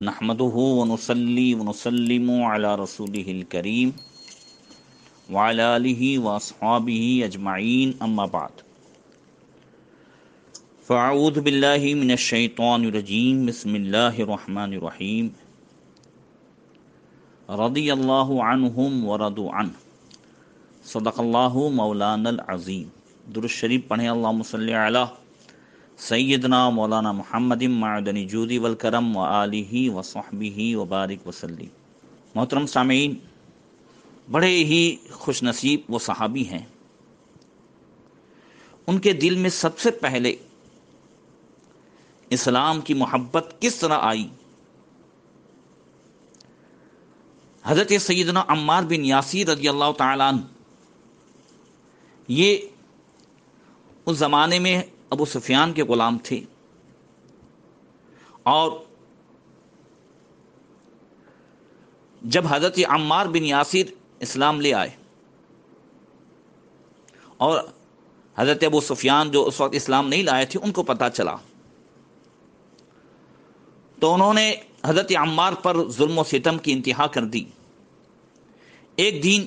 نحمده ونصلي ونسلم على رسوله الكريم وعلى آله وأصحابه أجمعين أما بعد فأعوذ بالله من الشيطان الرجيم بسم الله الرحمن الرحيم رضي الله عنهم ورضوا عنه صدق الله مولانا العظيم. درود شریف پڑھیں. اللهم صل علی سیدنا مولانا محمد معدن جودی والکرم وآلہ وصحبہ وبارک وسلم. محترم سامعین، بڑے ہی خوش نصیب وہ صحابی ہیں، ان کے دل میں سب سے پہلے اسلام کی محبت کس طرح آئی. حضرت سیدنا عمار بن یاسر رضی اللہ تعالیٰ عنہ، یہ اس زمانے میں ابو سفیان کے غلام تھے، اور جب حضرت عمار بن یاسر اسلام لے آئے اور حضرت ابو سفیان جو اس وقت اسلام نہیں لائے تھے ان کو پتہ چلا، تو انہوں نے حضرت عمار پر ظلم و ستم کی انتہا کر دی. ایک دن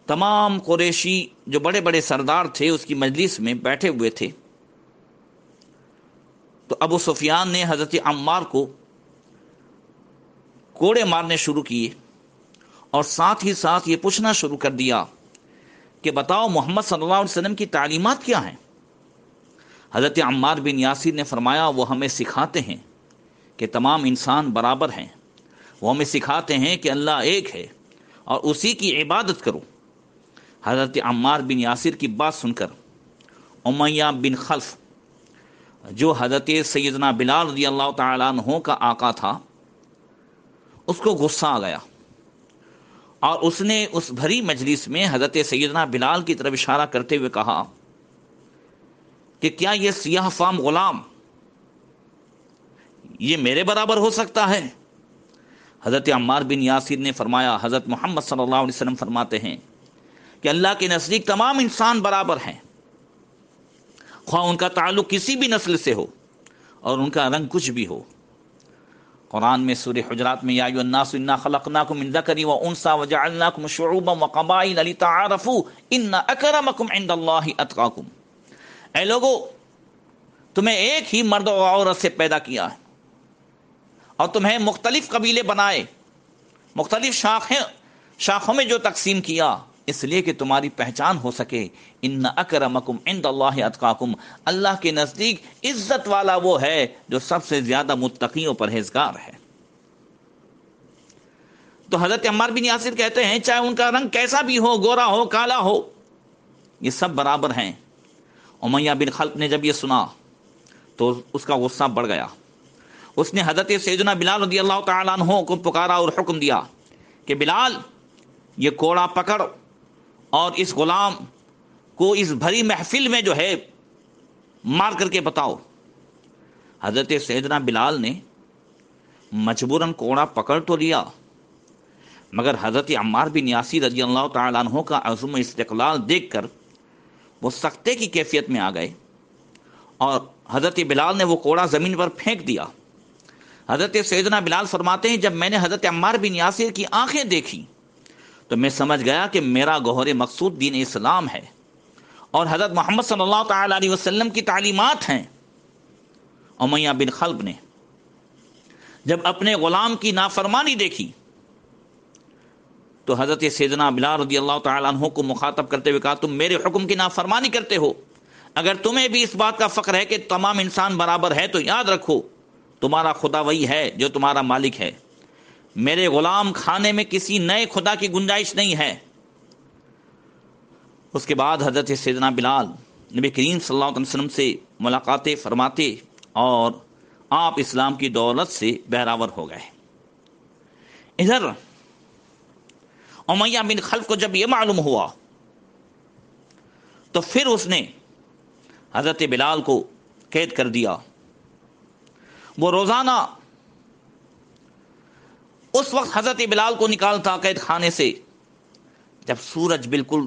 تمام قریشی جو بڑے بڑے سردار تھے اس کی مجلس میں بیٹھے ہوئے تھے، تو ابو سفیان نے حضرت عمار کو کوڑے مارنے شروع کیے اور ساتھ ہی ساتھ یہ پوچھنا شروع کر دیا کہ بتاؤ محمد صلی اللہ علیہ وسلم کی تعلیمات کیا ہیں. حضرت عمار بن یاسر نے فرمایا وہ ہمیں سکھاتے ہیں کہ تمام انسان برابر ہیں، وہ ہمیں سکھاتے ہیں کہ اللہ ایک ہے اور اسی کی عبادت کرو. حضرت عمار بن یاسر کی بات سن کر امیہ بن خلف، جو حضرت سیدنا بلال رضی اللہ تعالیٰ عنہ کا آقا تھا، اس کو غصہ آ گیا اور اس نے اس بھری مجلس میں حضرت سیدنا بلال کی طرف اشارہ کرتے ہوئے کہا کہ کیا یہ سیاہ فام غلام یہ میرے برابر ہو سکتا ہے؟ حضرت عمار بن یاسر نے فرمایا حضرت محمد صلی اللہ علیہ وسلم فرماتے ہیں کہ اللہ کے نزدیک تمام انسان برابر ہیں، خواہ ان کا تعلق کسی بھی نسل سے ہو اور ان کا رنگ کچھ بھی ہو. قرآن میں سورہ حجرات میں یا ایھا الناس انا خلقناکم من ذکر و انثی وجعلناکم شعوبا وقبائل لتعارفوا ان اکرمکم عند اللہ اتقاکم. اے لوگو، تمہیں ایک ہی مرد و عورت سے پیدا کیا ہے اور تمہیں مختلف قبیلے بنائے، مختلف شاخوں میں جو تقسیم کیا، اس لیے کہ تمہاری پہچان ہو سکے. ان اکرمکم عند اللہ اتقاکم، اللہ کے نزدیک عزت والا وہ ہے جو سب سے زیادہ متقی و پرہیزگار ہے. تو حضرت عمار بن یاسر کہتے ہیں چاہے ان کا رنگ کیسا بھی ہو، گورا ہو کالا ہو، یہ سب برابر ہیں. امیہ بن خلف نے جب یہ سنا تو اس کا غصہ بڑھ گیا. اس نے حضرت سیدنا بلال رضی اللہ تعالیٰ عنہ کو پکارا اور حکم دیا کہ بلال، یہ کوڑا پکڑ اور اس غلام کو اس بھری محفل میں جو ہے مار کر کے بتاؤ. حضرت سیدنا بلال نے مجبوراً کوڑا پکڑ تو لیا، مگر حضرت عمار بن یاسر رضی اللہ تعالیٰ عنہ کا عزم و استقلال دیکھ کر وہ سختے کی کیفیت میں آ گئے اور حضرت بلال نے وہ کوڑا زمین پر پھینک دیا. حضرت سیدنا بلال فرماتے ہیں جب میں نے حضرت عمار بن یاسر کی آنکھیں دیکھی تو میں سمجھ گیا کہ میرا گوہر مقصود دین اسلام ہے اور حضرت محمد صلی اللہ تعالیٰ علیہ وسلم کی تعلیمات ہیں. امیہ بن خلف نے جب اپنے غلام کی نافرمانی دیکھی تو حضرت سیدنا بلال رضی اللہ تعالیٰ عنہ کو مخاطب کرتے ہوئے کہا تم میرے حکم کی نافرمانی کرتے ہو. اگر تمہیں بھی اس بات کا فخر ہے کہ تمام انسان برابر ہے تو یاد رکھو تمہارا خدا وہی ہے جو تمہارا مالک ہے. میرے غلام کھانے میں کسی نئے خدا کی گنجائش نہیں ہے. اس کے بعد حضرت سیدنا بلال نبی کریم صلی اللہ علیہ وسلم سے ملاقاتیں فرماتے اور آپ اسلام کی دولت سے بہراور ہو گئے. ادھر امیہ بن خلف کو جب یہ معلوم ہوا تو پھر اس نے حضرت بلال کو قید کر دیا. وہ روزانہ اس وقت حضرت بلال کو نکالتا قید خانے سے جب سورج بالکل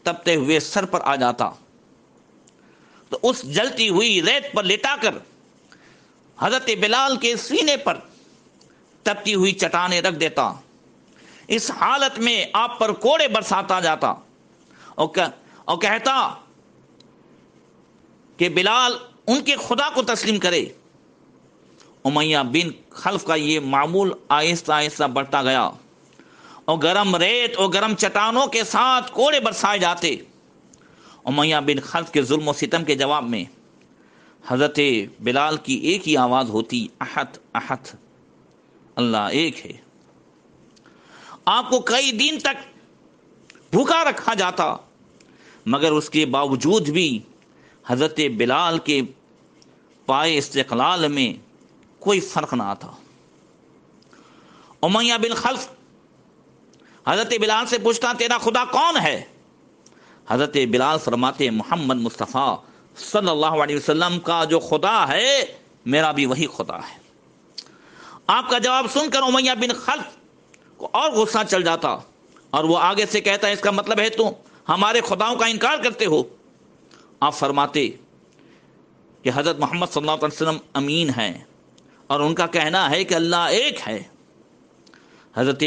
تپتے ہوئے سر پر آ جاتا، تو اس جلتی ہوئی ریت پر لٹا کر حضرت بلال کے سینے پر تپتی ہوئی چٹانیں رکھ دیتا، اس حالت میں آپ پر کوڑے برساتا جاتا اور کہتا کہ بلال ان کے خدا کو تسلیم کرے۔ امیہ بن خلف کا یہ معمول آہستہ آہستہ بڑھتا گیا اور گرم ریت اور گرم چٹانوں کے ساتھ کوڑے برسائے جاتے۔ امیہ بن خلف کے ظلم و ستم کے جواب میں حضرت بلال کی ایک ہی آواز ہوتی، احد احد، اللہ ایک ہے۔ آپ کو کئی دن تک بھوکا رکھا جاتا، مگر اس کے باوجود بھی حضرت بلال کے پائے استقلال میں کوئی فرق نہ آتا۔ امیہ بن خلف حضرت بلال سے پوچھتا، تیرا خدا کون ہے؟ حضرت بلال فرماتے، محمد مصطفیٰ صلی اللہ علیہ وسلم کا جو خدا ہے میرا بھی وہی خدا ہے۔ آپ کا جواب سن کر امیہ بن خلف کو اور غصہ چل جاتا اور وہ آگے سے کہتا، اس کا مطلب ہے تم ہمارے خداؤں کا انکار کرتے ہو۔ آپ فرماتے کہ حضرت محمد صلی اللہ علیہ وسلم امین ہیں اور ان کا کہنا ہے کہ اللہ ایک ہے۔ حضرت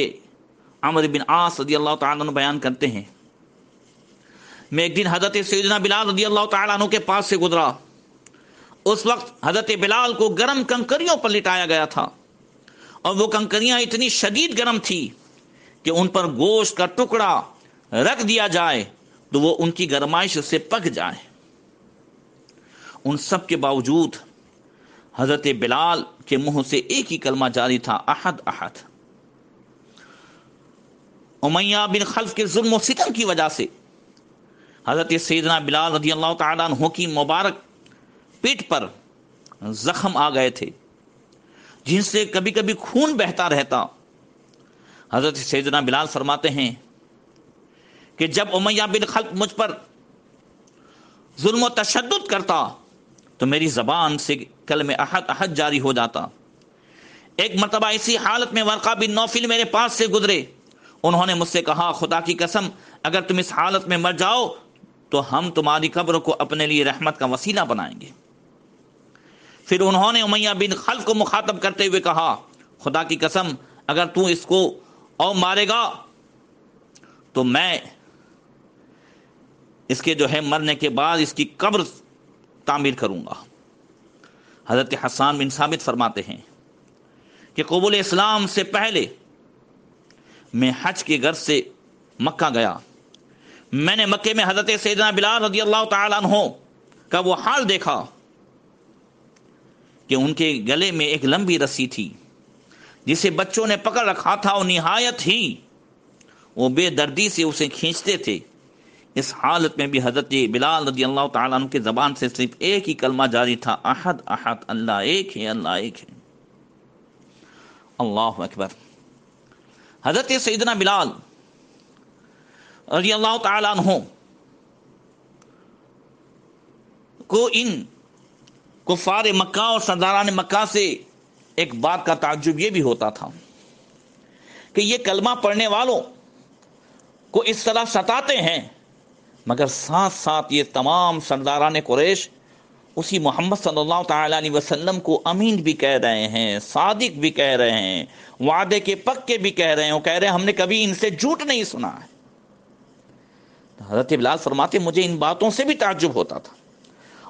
عمرو بن عاص رضی اللہ تعالیٰ عنہ بیان کرتے ہیں، میں ایک دن حضرت سیدنا بلال رضی اللہ تعالیٰ عنہ کے پاس سے گزرا۔ اس وقت حضرت بلال کو گرم کنکریوں پر لٹایا گیا تھا اور وہ کنکریاں اتنی شدید گرم تھی کہ ان پر گوشت کا ٹکڑا رکھ دیا جائے تو وہ ان کی گرمائش سے پک جائے۔ ان سب کے باوجود حضرت بلال کے منہ سے ایک ہی کلمہ جاری تھا، احد احد۔ امیہ بن خلف کے ظلم و ستم کی وجہ سے حضرت سیدنا بلال رضی اللہ تعالیٰ عنہ کی مبارک پیٹھ پر زخم آ گئے تھے جن سے کبھی کبھی خون بہتا رہتا۔ حضرت سیدنا بلال فرماتے ہیں کہ جب امیہ بن خلف مجھ پر ظلم و تشدد کرتا تو میری زبان سے کلمہ احد احد جاری ہو جاتا۔ ایک مرتبہ اسی حالت میں ورقہ بن نوفل میرے پاس سے گزرے، انہوں نے مجھ سے کہا، خدا کی قسم اگر تم اس حالت میں مر جاؤ تو ہم تمہاری قبر کو اپنے لیے رحمت کا وسیلہ بنائیں گے۔ پھر انہوں نے امیہ بن خلف کو مخاطب کرتے ہوئے کہا، خدا کی قسم اگر تو اس کو اور مارے گا تو میں اس کے جو ہے مرنے کے بعد اس کی قبر تعمیر کروں گا۔ حضرت حسان بن ثابت فرماتے ہیں کہ قبول اسلام سے پہلے میں حج کے غرض سے مکہ گیا۔ میں نے مکے میں حضرت سیدنا بلال رضی اللہ تعالیٰ عنہ کا وہ حال دیکھا کہ ان کے گلے میں ایک لمبی رسی تھی جسے بچوں نے پکڑ رکھا تھا اور نہایت ہی وہ بے دردی سے اسے کھینچتے تھے۔ اس حالت میں بھی حضرت بلال رضی اللہ تعالیٰ عنہ کی زبان سے صرف ایک ہی کلمہ جاری تھا، احد احد، اللہ ایک ہے، اللہ ایک ہے۔ اللہ اکبر۔ حضرت سیدنا بلال رضی اللہ تعالیٰ عنہ کو ان کفار مکہ اور سرداران مکہ سے ایک بات کا تعجب یہ بھی ہوتا تھا کہ یہ کلمہ پڑھنے والوں کو اس طرح ستاتے ہیں، مگر ساتھ ساتھ یہ تمام سرداران قریش اسی محمد صلی اللہ تعالیٰ علیہ وسلم کو امین بھی کہہ رہے ہیں، صادق بھی کہہ رہے ہیں، وعدے کے پکے بھی کہہ رہے ہیں، وہ کہہ رہے ہیں ہم نے کبھی ان سے جھوٹ نہیں سنا ہے۔ حضرت بلال فرماتے مجھے ان باتوں سے بھی تعجب ہوتا تھا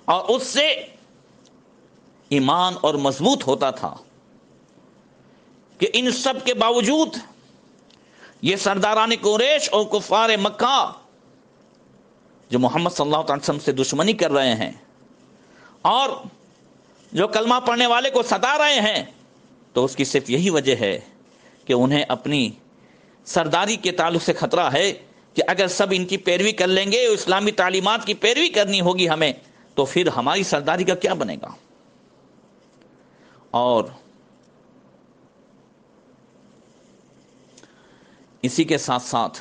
اور اس سے ایمان اور مضبوط ہوتا تھا کہ ان سب کے باوجود یہ سرداران قریش اور کفار مکہ جو محمد صلی اللہ علیہ وسلم سے دشمنی کر رہے ہیں اور جو کلمہ پڑھنے والے کو ستا رہے ہیں، تو اس کی صرف یہی وجہ ہے کہ انہیں اپنی سرداری کے تعلق سے خطرہ ہے کہ اگر سب ان کی پیروی کر لیں گے، اسلامی تعلیمات کی پیروی کرنی ہوگی ہمیں، تو پھر ہماری سرداری کا کیا بنے گا۔ اور اسی کے ساتھ ساتھ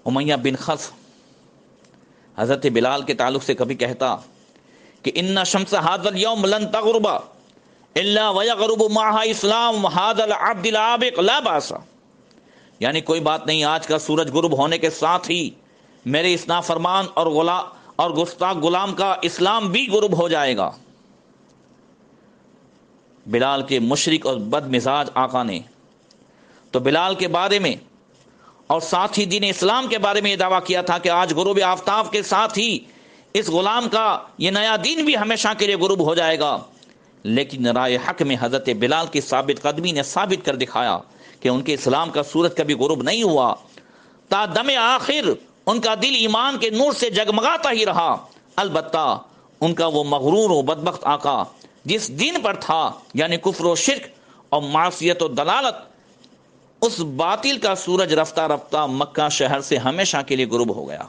امیہ بن خلف حضرت بلال کے تعلق سے کبھی کہتا کہ ان شمس هذا اليوم لن تغرب الا ويغرب معها اسلام هذا العبد العابق لا باس، یعنی کوئی بات نہیں، آج کا سورج غروب ہونے کے ساتھ ہی میرے اس نافرمان اور گستاخ غلام کا اسلام بھی غروب ہو جائے گا۔ بلال کے مشرک اور بد مزاج آقا نے تو بلال کے بارے میں اور ساتھ ہی دین اسلام کے بارے میں یہ دعویٰ کیا تھا کہ آج غروب آفتاب کے ساتھ ہی اس غلام کا یہ نیا دین بھی ہمیشہ کے لیے غروب ہو جائے گا. لیکن رائے حق میں حضرت بلال کی ثابت قدمی نے ثابت کر دکھایا کہ ان کے اسلام کا سورج کبھی غروب نہیں ہوا. تا دم آخر ان کا دل ایمان کے نور سے جگمگاتا ہی رہا. البتہ ان کا وہ مغرور و بدبخت آقا جس دین پر تھا، یعنی کفر و شرک اور معصیت و دلالت، اس باطل کا سورج رفتہ رفتہ مکہ شہر سے ہمیشہ کے لیے غروب ہو گیا.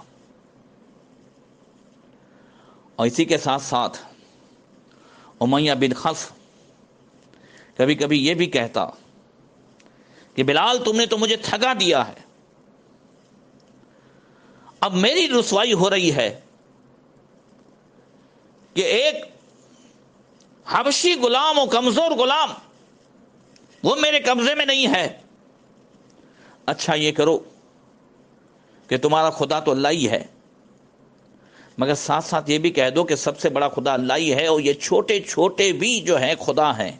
اور اسی کے ساتھ ساتھ امیہ بن خلف کبھی کبھی یہ بھی کہتا کہ بلال تم نے تو مجھے ٹھگا دیا ہے، اب میری رسوائی ہو رہی ہے کہ ایک حبشی غلام و کمزور غلام وہ میرے قبضے میں نہیں ہے. اچھا یہ کرو کہ تمہارا خدا تو اللہ ہی ہے، مگر ساتھ ساتھ یہ بھی کہہ دو کہ سب سے بڑا خدا اللہ ہی ہے اور یہ چھوٹے چھوٹے بھی جو ہیں خدا ہیں.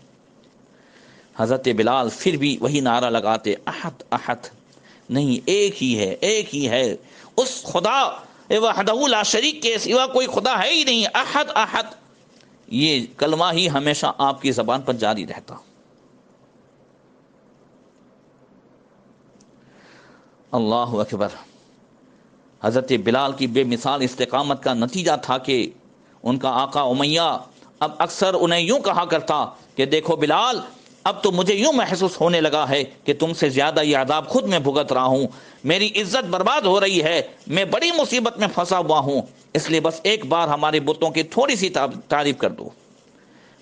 حضرت بلال پھر بھی وہی نعرہ لگاتے، احد احد، نہیں ایک ہی ہے، ایک ہی ہے، اس خدا وحدہ لا شریک کے سوا کوئی خدا ہے ہی نہیں، احد احد. یہ کلمہ ہی ہمیشہ آپ کی زبان پر جاری رہتا. اللہ اکبر. حضرت بلال کی بے مثال استقامت کا نتیجہ تھا کہ ان کا آقا امیہ اب اکثر انہیں یوں کہا کرتا کہ دیکھو بلال، اب تو مجھے یوں محسوس ہونے لگا ہے کہ تم سے زیادہ یہ عذاب خود میں بھگت رہا ہوں، میری عزت برباد ہو رہی ہے، میں بڑی مصیبت میں پھنسا ہوا ہوں، اس لیے بس ایک بار ہمارے بتوں کی تھوڑی سی تعریف کر دو.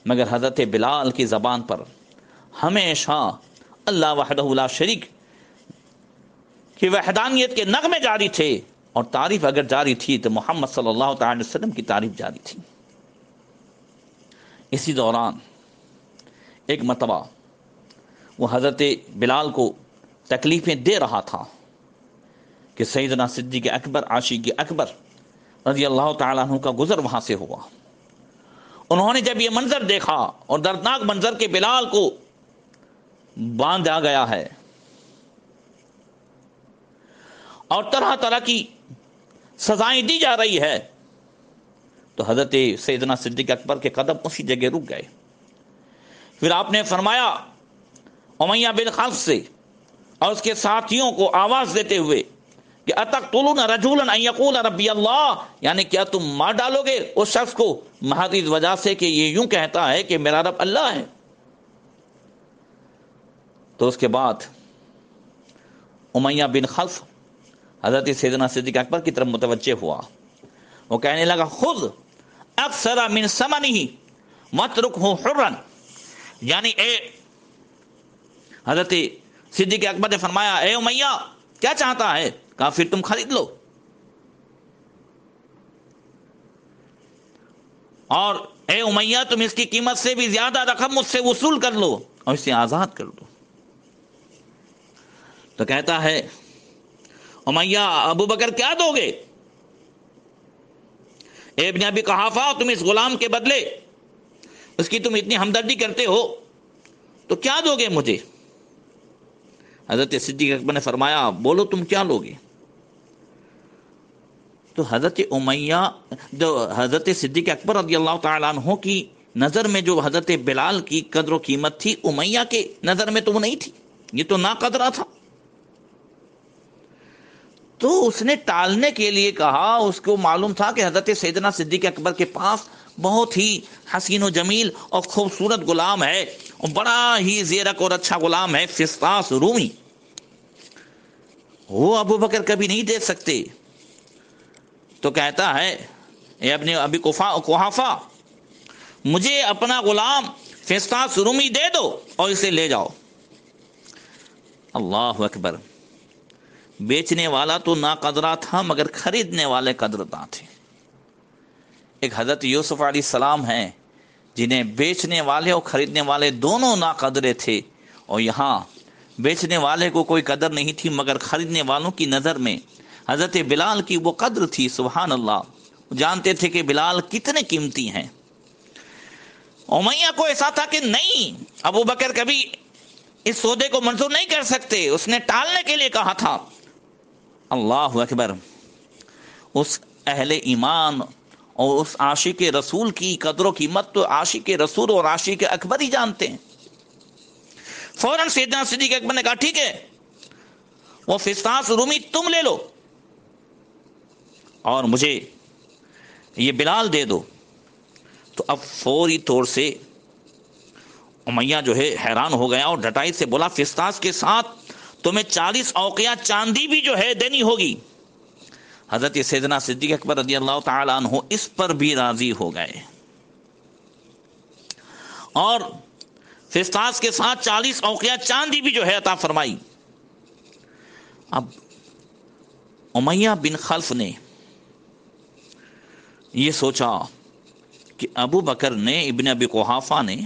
مگر حضرت بلال کی زبان پر ہمیشہ اللہ وحدہ لا شریک کی وحدانیت کے نغمے جاری تھے، اور تعریف اگر جاری تھی تو محمد صلی اللہ تعالی وسلم کی تعریف جاری تھی. اسی دوران ایک مرتبہ وہ حضرت بلال کو تکلیفیں دے رہا تھا کہ سیدنا صدیق اکبر عاشق اکبر رضی اللہ تعالیٰ عنہ کا گزر وہاں سے ہوا. انہوں نے جب یہ منظر دیکھا اور دردناک منظر کے بلال کو باندھا گیا ہے اور طرح طرح کی سزائیں دی جا رہی ہے، تو حضرت سیدنا صدیق اکبر کے قدم اسی جگہ رک گئے. پھر آپ نے فرمایا امیہ بن خلف سے اور اس کے ساتھیوں کو آواز دیتے ہوئے کہ اتقتلون رجلا ان یقول ربی اللہ، یعنی کیا تم مار ڈالو گے اس شخص کو محض اس وجہ سے کہ یہ یوں کہتا ہے کہ میرا رب اللہ ہے. تو اس کے بعد امیہ بن خلف حضرت سیدنا صدیق اکبر کی طرف متوجہ ہوا. وہ کہنے لگا خذ اکثر من ثمنہ واترکہ حرا، یعنی اے حضرت صدیق اکبر نے فرمایا اے امیہ کیا چاہتا ہے؟ کہا پھر تم خرید لو، اور اے امیہ تم اس کی قیمت سے بھی زیادہ رقم مجھ سے وصول کر لو اور اسے آزاد کر دو. تو کہتا ہے امیہ ابو بکر کیا دو گے؟ اے ابن ابی قحافہ تم اس غلام کے بدلے اس کی تم اتنی ہمدردی کرتے ہو تو کیا دو گے مجھے؟ حضرت صدیق اکبر نے فرمایا بولو تم کیا لو گے؟ تو حضرت امیہ جو حضرت صدیق اکبر رضی اللہ تعالیٰ عنہ کی نظر میں جو حضرت بلال کی قدر و قیمت تھی، امیہ کے نظر میں تو وہ نہیں تھی، یہ تو ناقدرہ تھا. تو اس نے ٹالنے کے لیے کہا، اس کو معلوم تھا کہ حضرت سیدنا صدیق اکبر کے پاس بہت ہی حسین و جمیل اور خوبصورت غلام ہے اور بڑا ہی زیرک اور اچھا غلام ہے، فسطاس رومی، وہ ابو بکر کبھی نہیں دے سکتے. تو کہتا ہے اے ابن ابی قحافہ مجھے اپنا غلام فسطاس رومی دے دو اور اسے لے جاؤ. اللہ اکبر. بیچنے والا تو ناقدرہ تھا مگر خریدنے والے قدرداں تھے. ایک حضرت یوسف علیہ السلام ہیں جنہیں بیچنے والے اور خریدنے والے دونوں ناقدرے تھے، اور یہاں بیچنے والے کو کوئی قدر نہیں تھی مگر خریدنے والوں کی نظر میں حضرت بلال کی وہ قدر تھی. سبحان اللہ. جانتے تھے کہ بلال کتنے قیمتی ہیں. امیہ کو ایسا تھا کہ نہیں، ابو بکر کبھی اس سودے کو منظور نہیں کر سکتے، اس نے ٹالنے کے لیے کہا تھا۔ اللہ اکبر، اس اہل ایمان اور اس عاشق رسول کی قدر و قیمت تو عاشق رسول اور عاشق اکبر ہی جانتے ہیں۔ فوراً سیدنا صدیق اکبر نے کہا ٹھیک ہے، وہ فسطاس رومی تم لے لو اور مجھے یہ بلال دے دو۔ تو اب فوری طور سے امیہ جو ہے حیران ہو گیا اور ڈٹائی سے بولا فسطاس کے ساتھ تمہیں 40 اوقیہ چاندی بھی جو ہے دینی ہوگی۔ حضرت سیدنا صدیق اکبر رضی اللہ تعالی عنہ اس پر بھی راضی ہو گئے اور فسطاس کے ساتھ 40 اوقیہ چاندی بھی جو ہے عطا فرمائی۔ اب امیہ بن خلف نے یہ سوچا کہ ابو بکر نے، ابن ابی قحافہ نے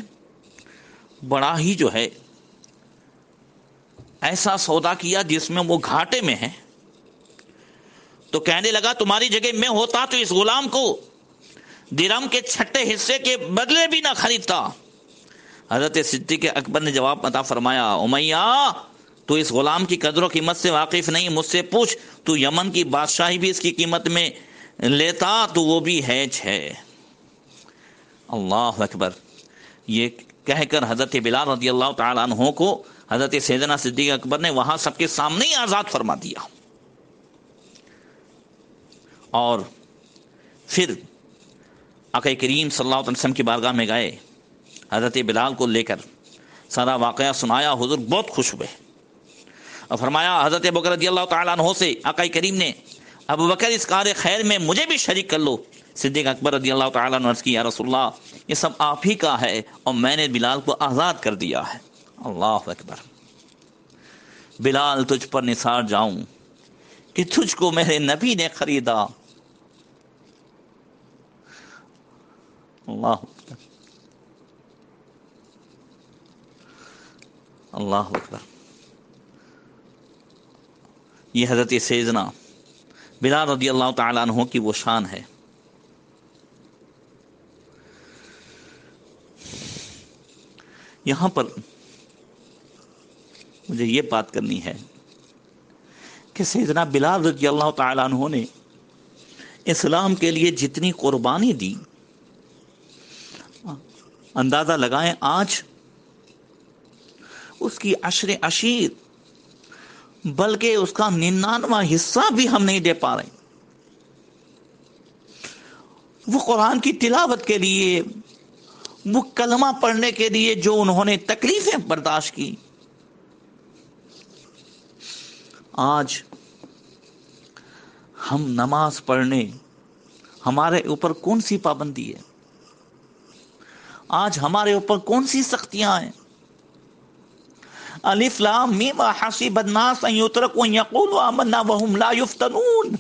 بڑا ہی جو ہے ایسا سودا کیا جس میں وہ گھاٹے میں ہے، تو کہنے لگا تمہاری جگہ میں ہوتا تو اس غلام کو درہم کے چھٹے حصے کے بدلے بھی نہ خریدتا۔ حضرت صدیق اکبر نے جواب عطا فرمایا امیہ تو اس غلام کی قدر و قیمت سے واقف نہیں، مجھ سے پوچھ، تو یمن کی بادشاہی بھی اس کی قیمت میں لیتا تو وہ بھی ہیچ ہے۔ اللہ اکبر، یہ کہہ کر حضرت بلال رضی اللہ تعالیٰ عنہ کو حضرت سیدنا صدیق اکبر نے وہاں سب کے سامنے ہی آزاد فرما دیا، اور پھر آقا کریم صلی اللہ علیہ وسلم کی بارگاہ میں گئے، حضرت بلال کو لے کر سارا واقعہ سنایا، حضور بہت خوش ہوئے اور فرمایا حضرت ابو بکر رضی اللہ تعالیٰ عنہ سے آقا کریم نے ابو بکر اس کار خیر میں مجھے بھی شریک کر لو۔ صدیق اکبر رضی اللہ تعالیٰ عنہ عرض کی یا رسول اللہ یہ سب آپ ہی کا ہے اور میں نے بلال کو آزاد کر دیا ہے۔ اللہ اکبر، بلال تجھ پر نثار جاؤں کہ تجھ کو میرے نبی نے خریدا۔ اللہ اکبر، اللہ اکبر، یہ حضرت سیدنا بلال رضی اللہ تعالیٰ عنہ کی وہ شان ہے۔ یہاں پر مجھے یہ بات کرنی ہے کہ سیدنا بلال رضی اللہ تعالیٰ عنہ نے اسلام کے لیے جتنی قربانی دی، اندازہ لگائیں آج اس کی عشر عشیر بلکہ اس کا 99واں حصہ بھی ہم نہیں دے پا رہے۔ وہ قرآن کی تلاوت کے لیے، وہ کلمہ پڑھنے کے لیے جو انہوں نے تکلیفیں برداشت کی، آج ہم نماز پڑھنے ہمارے اوپر کون سی پابندی ہے؟ آج ہمارے اوپر کون سی سختیاں ہیں؟ الف لام میم حسب الناس ان یترکوا ان یقولوا آمنا وهم لا یفتنون۔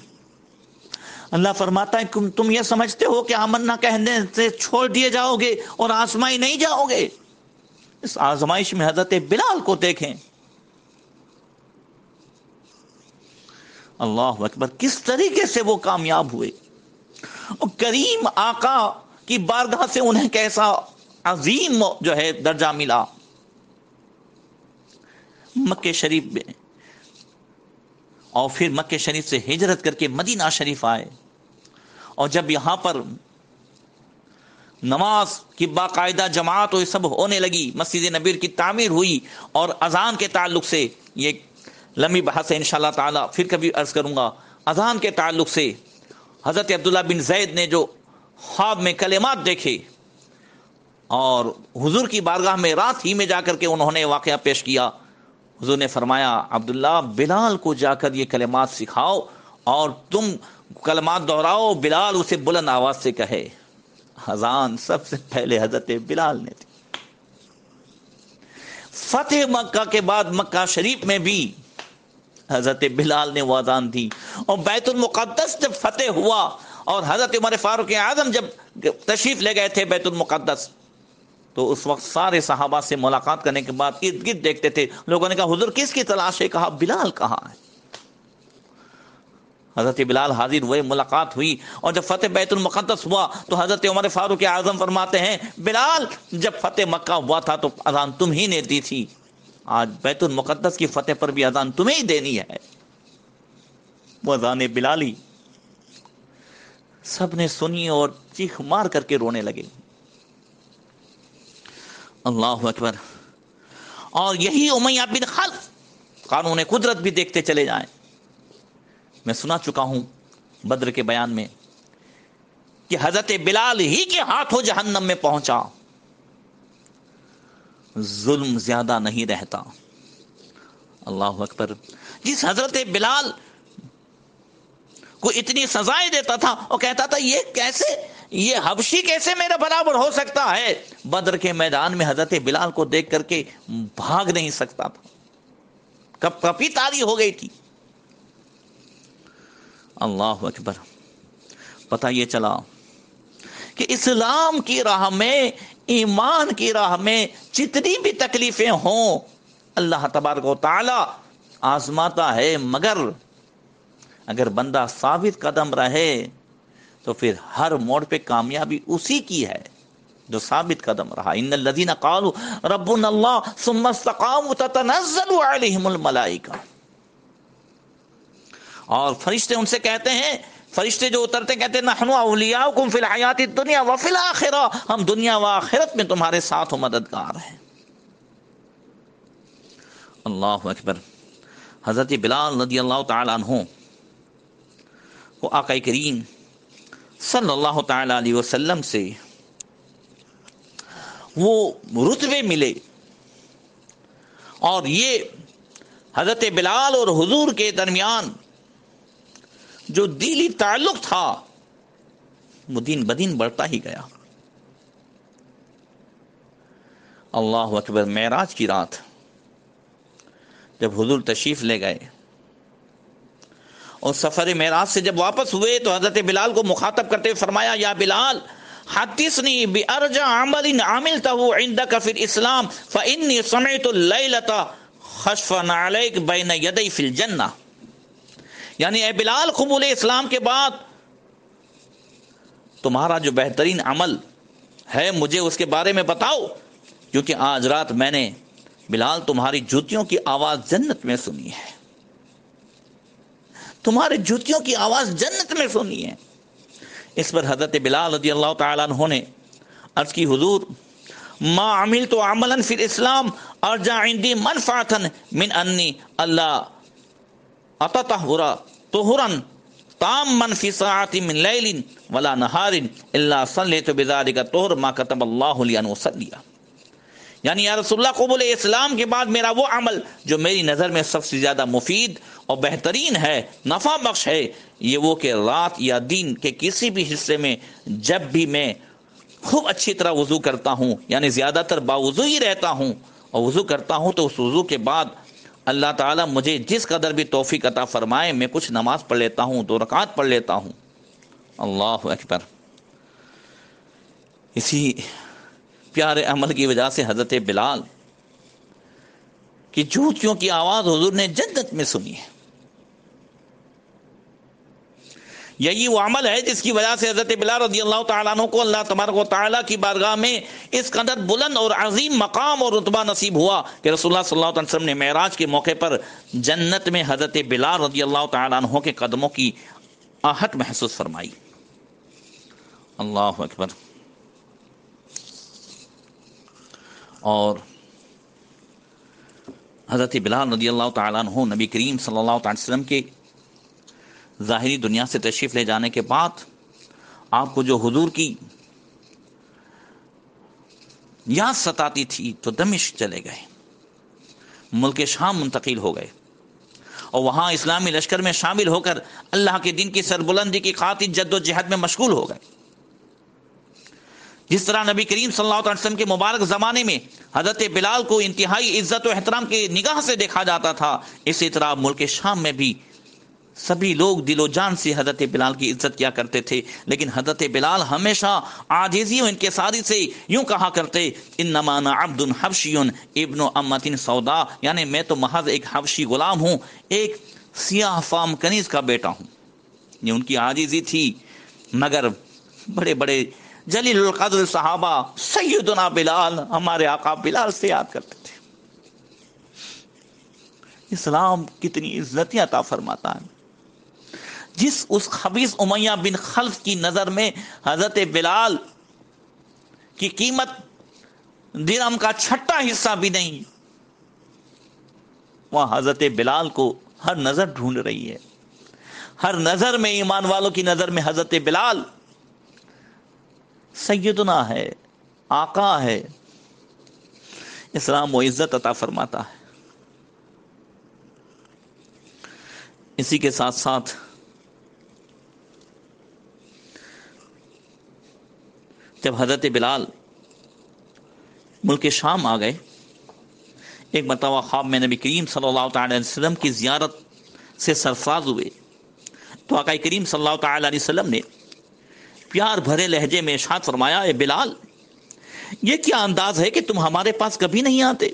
اللہ فرماتا ہے تم یہ سمجھتے ہو کہ آمنا کہنے سے چھوڑ دیے جاؤ گے اور آزمائی نہیں جاؤ گے؟ اس آزمائش میں حضرت بلال کو دیکھیں، اللہ اکبر، کس طریقے سے وہ کامیاب ہوئے اور کریم آقا کی بارگاہ سے انہیں کیسا عظیم جو ہے درجہ ملا۔ مکہ شریف میں اور پھر مکہ شریف سے ہجرت کر کے مدینہ شریف آئے، اور جب یہاں پر نماز کی باقاعدہ جماعت اور سب ہونے لگی، مسجد نبوی کی تعمیر ہوئی، اور اذان کے تعلق سے یہ لمبی بحث ہے انشاءاللہ تعالی، پھر کبھی عرض کروں گا۔ اذان کے تعلق سے حضرت عبداللہ بن زید نے جو خواب میں کلمات دیکھے اور حضور کی بارگاہ میں رات ہی میں جا کر کے انہوں نے واقعہ پیش کیا، حضور نے فرمایا عبداللہ بلال کو جا کر یہ کلمات سکھاؤ اور تم کلمات دہراؤ، بلال اسے بلند آواز سے کہے۔ اذان سب سے پہلے حضرت بلال نے تھی۔ فتح مکہ کے بعد مکہ شریف میں بھی حضرت بلال نے وہ اذان دی، اور بیت المقدس جب فتح ہوا اور حضرت عمر فاروق اعظم جب تشریف لے گئے تھے بیت المقدس، تو اس وقت سارے صحابہ سے ملاقات کرنے کے بعد ارد گرد دیکھتے تھے، لوگوں نے کہا حضور کس کی تلاش ہے؟ کہا بلال کہاں ہے؟ حضرت بلال حاضر ہوئے، ملاقات ہوئی، اور جب فتح بیت المقدس ہوا تو حضرت عمر فاروق اعظم فرماتے ہیں بلال جب فتح مکہ ہوا تھا تو اذان تم ہی نے دی تھی، آج بیت المقدس کی فتح پر بھی اذان تمہیں ہی دینی ہے۔ وہ اذان بلالی سب نے سنی اور چیخ مار کر کے رونے لگے۔ اللہ اکبر۔ اور یہی امیہ بن خلف قانون قدرت بھی دیکھتے چلے جائیں۔ میں سنا چکا ہوں بدر کے بیان میں کہ حضرت بلال ہی کے ہاتھوں جہنم میں پہنچا، ظلم زیادہ نہیں رہتا۔ اللہ اکبر۔ جس حضرت بلال کو اتنی سزائیں دیتا تھا اور کہتا تھا یہ کیسے، یہ حبشی کیسے میرے برابر ہو سکتا ہے، بدر کے میدان میں حضرت بلال کو دیکھ کر کے بھاگ نہیں سکتا تھا، کب کپی تاری ہو گئی تھی۔ اللہ اکبر۔ پتہ یہ چلا کہ اسلام کی راہ میں، ایمان کی راہ میں جتنی بھی تکلیفیں ہوں اللہ تبارک و تعالی آزماتا ہے، مگر اگر بندہ ثابت قدم رہے تو پھر ہر موڑ پہ کامیابی اسی کی ہے جو ثابت قدم رہا۔ ان الذین قالوا ربنا اللہ ثم استقاموا تتنزل علیہم الملائکہ۔ اور فرشتے ان سے کہتے ہیں، فرشتے جو اترتے کہتے ہیں نحن اولیاؤکم فی الحیات الدنیا وفی الآخرہ، ہم دنیا و آخرت میں تمہارے ساتھ مددگار ہیں۔ اللہ اکبر۔ حضرت بلال رضی اللہ تعالی عنہ کو آقا کریم صلی اللہ تعالی علیہ وسلم سے وہ رتبے ملے، اور یہ حضرت بلال اور حضور کے درمیان جو دلی تعلق تھا وہ دن بدن بڑھتا ہی گیا۔ اللہ اکبر۔ معراج کی رات جب حضور تشریف لے گئے اور سفر معراج سے جب واپس ہوئے تو حضرت بلال کو مخاطب کرتے ہوئے فرمایا یا بلال حدثنی بارجع عمل عملته عندك في الاسلام فاني سمعت الليله خشفا عليك بين يدي في الجنه۔ یعنی اے بلال قبول اسلام کے بعد تمہارا جو بہترین عمل ہے مجھے اس کے بارے میں بتاؤ، کیونکہ آج رات میں نے بلال تمہاری جوتیوں کی آواز جنت میں سنی ہے، تمہارے جوتیوں کی آواز جنت میں سنی ہے۔ اس پر حضرت بلال رضی اللہ تعالیٰ عنہ نے عرض کی حضور ما عملت عملا فی الاسلام ارجع عندی منفعتا من انی اللہ اتطہر طہرا تاما فی ساعت من لیل ولا نہار الا صلیت بذلک الطہر ما کتب اللہ لی ان اصلی۔ یعنی یا رسول اللہ قبول اسلام کے بعد میرا وہ عمل جو میری نظر میں سب سے زیادہ مفید اور بہترین ہے، نفع بخش ہے، یہ وہ کہ رات یا دن کے کسی بھی حصے میں جب بھی میں خوب اچھی طرح وضو کرتا ہوں، یعنی زیادہ تر باوضو ہی رہتا ہوں، اور وضو کرتا ہوں تو اس وضو کے بعد اللہ تعالیٰ مجھے جس قدر بھی توفیق عطا فرمائے میں کچھ نماز پڑھ لیتا ہوں، 2 رکعات پڑھ لیتا ہوں۔ اللہ اکبر۔ اسی پیارے عمل کی وجہ سے حضرت بلال کی جوتیوں کی آواز حضور نے جنت میں سنی ہے۔ یہی وہ عمل ہے جس کی وجہ سے حضرت بلال رضی اللہ تعالیٰ عنہ کو اللہ تبارک و تعالیٰ کی بارگاہ میں اس قدر بلند اور عظیم مقام اور رتبہ نصیب ہوا کہ رسول اللہ صلی اللہ علیہ وسلم نے معراج کے موقع پر جنت میں حضرت بلال رضی اللہ تعالیٰ عنہ کے قدموں کی آہٹ محسوس فرمائی۔ اللہ اکبر۔ اور حضرت بلال رضی اللہ تعالیٰ عنہ نبی کریم صلی اللہ علیہ وسلم کے ظاہری دنیا سے تشریف لے جانے کے بعد آپ کو جو حضور کی یاد ستاتی تھی تو دمشق چلے گئے، ملک شام منتقل ہو گئے، اور وہاں اسلامی لشکر میں شامل ہو کر اللہ کے دین کی سربلندی کی خاطر جد و جہد میں مشغول ہو گئے۔ جس طرح نبی کریم صلی اللہ علیہ وسلم کے مبارک زمانے میں حضرت بلال کو انتہائی عزت و احترام کی نگاہ سے دیکھا جاتا تھا، اسی طرح ملک شام میں بھی سبھی لوگ دل و جان سے حضرت بلال کی عزت کیا کرتے تھے، لیکن حضرت بلال ہمیشہ عاجزی و انکساری سے یوں کہا کرتے انما انا عبد حبشی ابن امۃ سودا، یعنی میں تو محض ایک حبشی غلام ہوں، ایک سیاہ فام کنیز کا بیٹا ہوں۔ یہ ان کی عاجزی تھی، مگر بڑے بڑے جلیل القدر صحابہ سیدنا بلال ہمارے آقا بلال سے یاد کرتے تھے۔ اسلام کتنی عزتیں عطا فرماتا ہے۔ جس اس خبیث امیہ بن خلف کی نظر میں حضرت بلال کی قیمت درہم کا چھٹا حصہ بھی نہیں، وہ حضرت بلال کو ہر نظر ڈھونڈ رہی ہے۔ ہر نظر میں، ایمان والوں کی نظر میں حضرت بلال سیدنا ہے، آقا ہے۔ اسلام وہ عزت عطا فرماتا ہے۔ اسی کے ساتھ ساتھ جب حضرت بلال ملک شام آ گئے، ایک مرتبہ خواب میں نبی کریم صلی اللہ تعالی علیہ وسلم کی زیارت سے سرفراز ہوئے تو آقا کریم صلی اللہ تعالی علیہ وسلم نے پیار بھرے لہجے میں ارشاد فرمایا، اے بلال، یہ کیا انداز ہے کہ تم ہمارے پاس کبھی نہیں آتے؟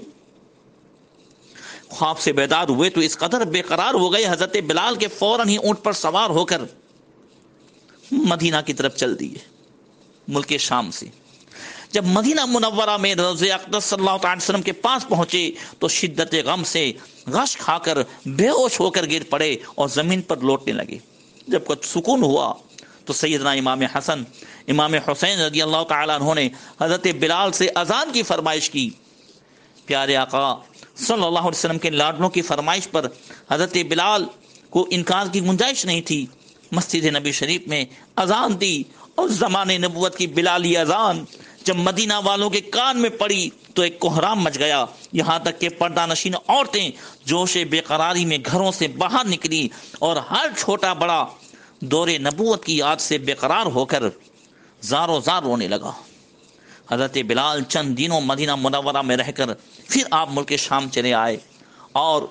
خواب سے بیدار ہوئے تو اس قدر بے قرار ہو گئے حضرت بلال کے فوراً ہی اونٹ پر سوار ہو کر مدینہ کی طرف چل دیے، ملک شام سے۔ جب مدینہ منورہ میں روضہ اقدس صلی اللہ علیہ وسلم کے پاس پہنچے تو شدت غم سے غش کھا کر بے ہوش ہو کر گر پڑے اور زمین پر لوٹنے لگے۔ جب کچھ سکون ہوا تو سیدنا امام حسن، امام حسین رضی اللہ تعالیٰ عنہ نے حضرت بلال سے اذان کی فرمائش کی۔ پیارے آقا صلی اللہ علیہ وسلم کے لاڈلوں کی فرمائش پر حضرت بلال کو انکار کی گنجائش نہیں تھی، مسجد نبی شریف میں اذان دی، اور زمانے نبوت کی بلالی اذان جب مدینہ والوں کے کان میں پڑی تو ایک کوہرام مچ گیا، یہاں تک کہ پردہ نشین عورتیں جوش بے قراری میں گھروں سے باہر نکلی اور ہر چھوٹا بڑا دور نبوت کی یاد سے بے قرار ہو کر زاروں زار رونے لگا۔ حضرت بلال چند دنوں مدینہ منورہ میں رہ کر پھر آپ ملک شام چلے آئے، اور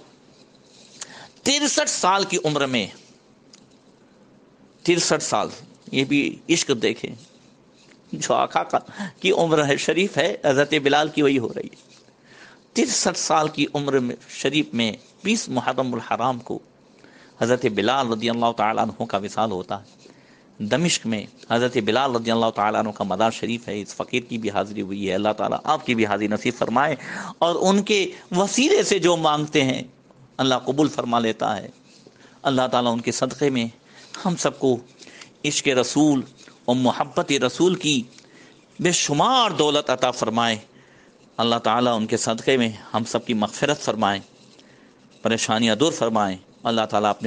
63 سال کی عمر میں، 63 سال، یہ بھی عشق دیکھیں، جو آقا کی عمر ہے شریف ہے حضرت بلال کی وہی ہو رہی ہے۔ 63 سال کی عمر میں شریف میں 20 محرم الحرام کو حضرت بلال رضی اللہ تعالیٰ عنہ کا وصال ہوتا ہے۔ دمشق میں حضرت بلال رضی اللہ تعالیٰ عنہ کا مزار شریف ہے۔ اس فقیر کی بھی حاضری ہوئی ہے، اللہ تعالیٰ آپ کی بھی حاضری نصیب فرمائے، اور ان کے وسیلے سے جو مانگتے ہیں اللہ قبول فرما لیتا ہے۔ اللہ تعالیٰ ان کے صدقے میں ہم سب کو عشق رسول اور محبت رسول کی بے شمار دولت عطا فرمائے۔ اللہ تعالیٰ ان کے صدقے میں ہم سب کی مغفرت فرمائے، پریشانیاں دور فرمائے۔ اللہ تعالیٰ اپنے